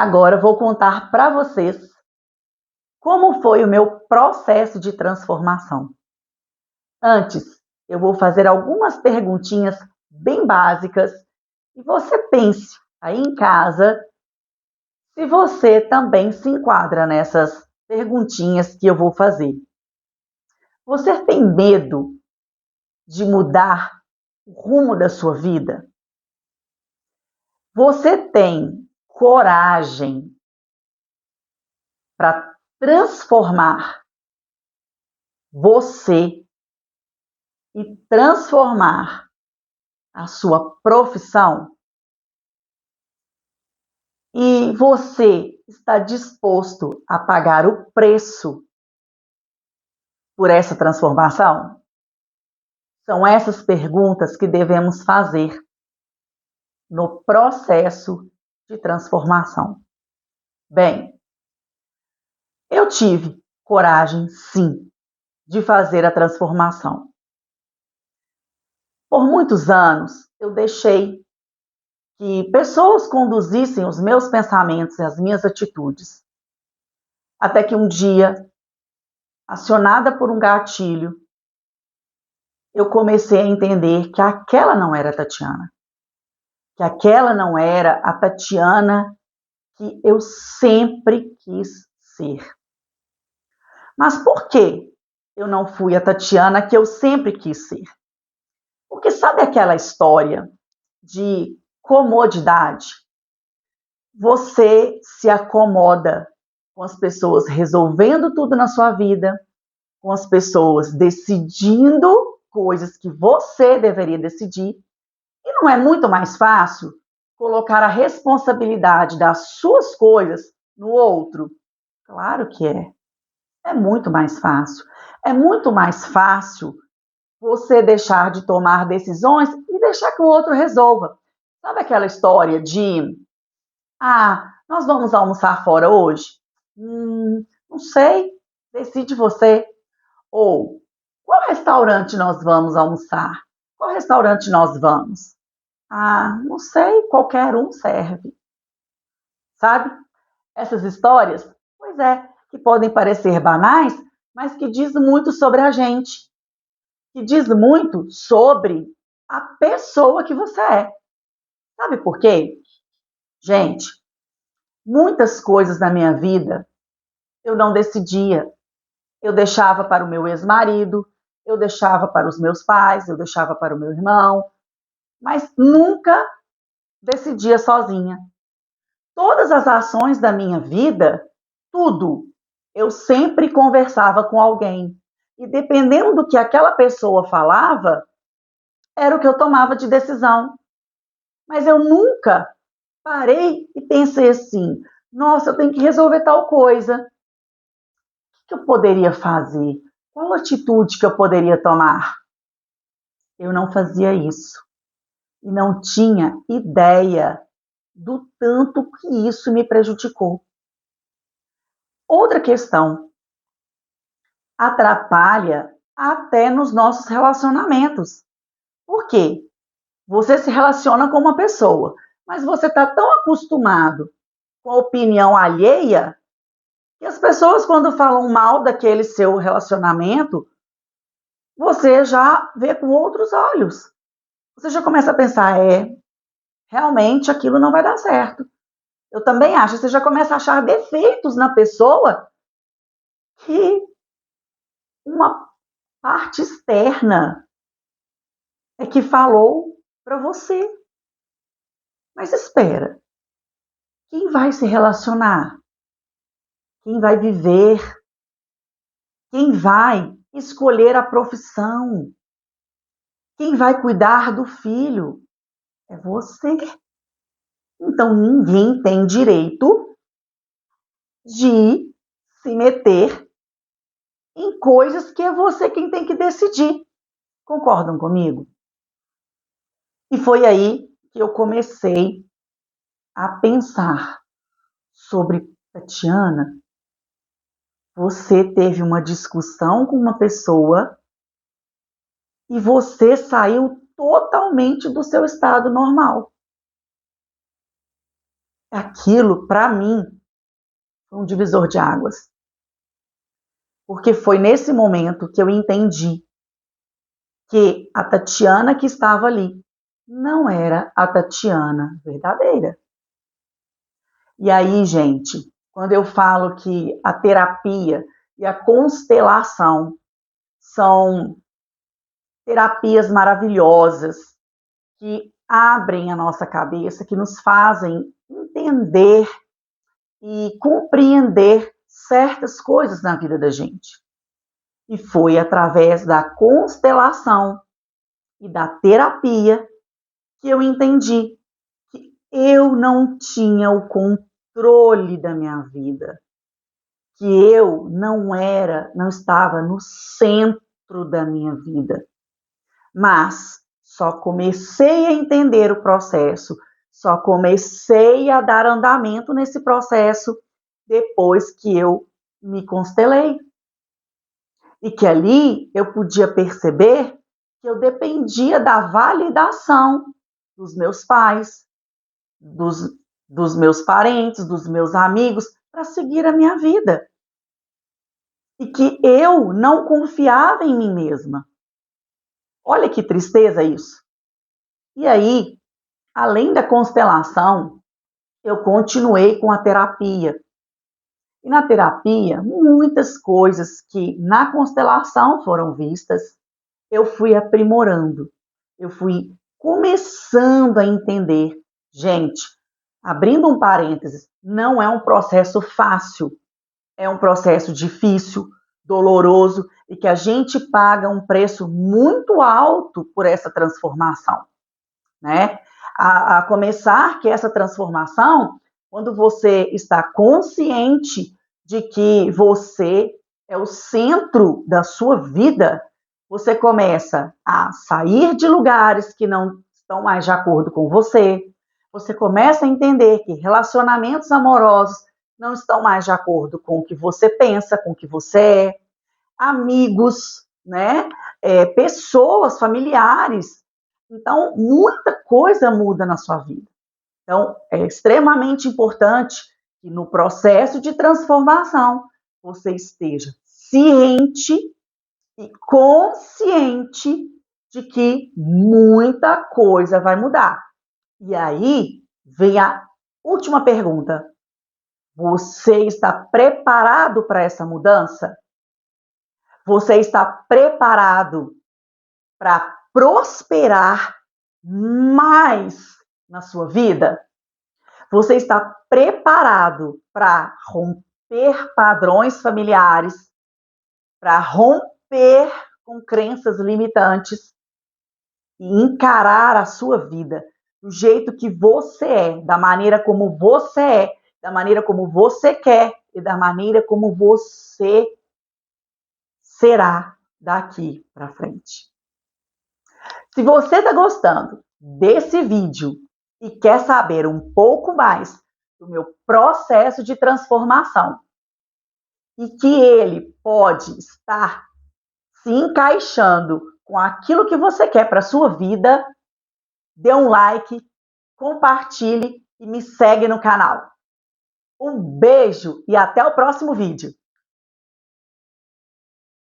Agora eu vou contar para vocês como foi o meu processo de transformação. Antes, eu vou fazer algumas perguntinhas bem básicas e você pense aí em casa se você também se enquadra nessas perguntinhas que eu vou fazer. Você tem medo de mudar o rumo da sua vida? Você tem coragem para transformar você e transformar a sua profissão? E você está disposto a pagar o preço por essa transformação? São essas perguntas que devemos fazer no processo de transformação. Bem, eu tive coragem, sim, de fazer a transformação. Por muitos anos, eu deixei que pessoas conduzissem os meus pensamentos e as minhas atitudes. Até que um dia, acionada por um gatilho, eu comecei a entender que aquela não era a Tatiana. Que aquela não era a Tatiana que eu sempre quis ser. Mas por que eu não fui a Tatiana que eu sempre quis ser? Porque sabe aquela história de comodidade? Você se acomoda com as pessoas resolvendo tudo na sua vida, com as pessoas decidindo coisas que você deveria decidir. E não é muito mais fácil colocar a responsabilidade das suas coisas no outro? Claro que é. É muito mais fácil. É muito mais fácil você deixar de tomar decisões e deixar que o outro resolva. Sabe aquela história de nós vamos almoçar fora hoje? Não sei, decide você. Ou, qual restaurante nós vamos almoçar? Qual restaurante nós vamos? Não sei, qualquer um serve. Sabe? Essas histórias, pois é, que podem parecer banais, mas que diz muito sobre a gente. Que diz muito sobre a pessoa que você é. Sabe por quê? Gente, muitas coisas na minha vida eu não decidia. Eu deixava para o meu ex-marido, eu deixava para os meus pais, eu deixava para o meu irmão, mas nunca decidia sozinha. Todas as ações da minha vida, tudo, eu sempre conversava com alguém. E dependendo do que aquela pessoa falava, era o que eu tomava de decisão. Mas eu nunca parei e pensei assim: nossa, eu tenho que resolver tal coisa. O que eu poderia fazer? Qual atitude que eu poderia tomar? Eu não fazia isso. E não tinha ideia do tanto que isso me prejudicou. Outra questão, atrapalha até nos nossos relacionamentos. Por quê? Você se relaciona com uma pessoa, mas você está tão acostumado com a opinião alheia que as pessoas, quando falam mal daquele seu relacionamento, você já vê com outros olhos. Você já começa a pensar, realmente aquilo não vai dar certo. Eu também acho, você já começa a achar defeitos na pessoa que uma parte externa é que falou para você. Mas espera, quem vai se relacionar? Quem vai viver? Quem vai escolher a profissão? Quem vai cuidar do filho? É você. Então ninguém tem direito de se meter em coisas que é você quem tem que decidir. Concordam comigo? E foi aí que eu comecei a pensar sobre: Tatiana, você teve uma discussão com uma pessoa e você saiu totalmente do seu estado normal. Aquilo, para mim, foi um divisor de águas. Porque foi nesse momento que eu entendi que a Tatiana que estava ali não era a Tatiana verdadeira. E aí, gente, quando eu falo que a terapia e a constelação são terapias maravilhosas que abrem a nossa cabeça, que nos fazem entender e compreender certas coisas na vida da gente. E foi através da constelação e da terapia que eu entendi que eu não tinha o controle da minha vida, que eu não estava no centro da minha vida. Mas só comecei a entender o processo, só comecei a dar andamento nesse processo depois que eu me constelei. E que ali eu podia perceber que eu dependia da validação dos meus pais, dos meus parentes, dos meus amigos, para seguir a minha vida. E que eu não confiava em mim mesma. Olha que tristeza isso. E aí, além da constelação, eu continuei com a terapia. E na terapia, muitas coisas que na constelação foram vistas, eu fui aprimorando. Eu fui começando a entender. Gente, abrindo um parênteses, não é um processo fácil, é um processo difícil, doloroso e que a gente paga um preço muito alto por essa transformação, né? A começar que essa transformação, quando você está consciente de que você é o centro da sua vida, você começa a sair de lugares que não estão mais de acordo com você, você começa a entender que relacionamentos amorosos não estão mais de acordo com o que você pensa, com o que você é, amigos, né? Pessoas, familiares. Então, muita coisa muda na sua vida. Então, é extremamente importante que no processo de transformação você esteja ciente e consciente de que muita coisa vai mudar. E aí vem a última pergunta. Você está preparado para essa mudança? Você está preparado para prosperar mais na sua vida? Você está preparado para romper padrões familiares, para romper com crenças limitantes e encarar a sua vida do jeito que você é, da maneira como você é, da maneira como você quer e da maneira como você será daqui para frente. Se você está gostando desse vídeo e quer saber um pouco mais do meu processo de transformação e que ele pode estar se encaixando com aquilo que você quer para a sua vida, dê um like, compartilhe e me segue no canal. Um beijo e até o próximo vídeo.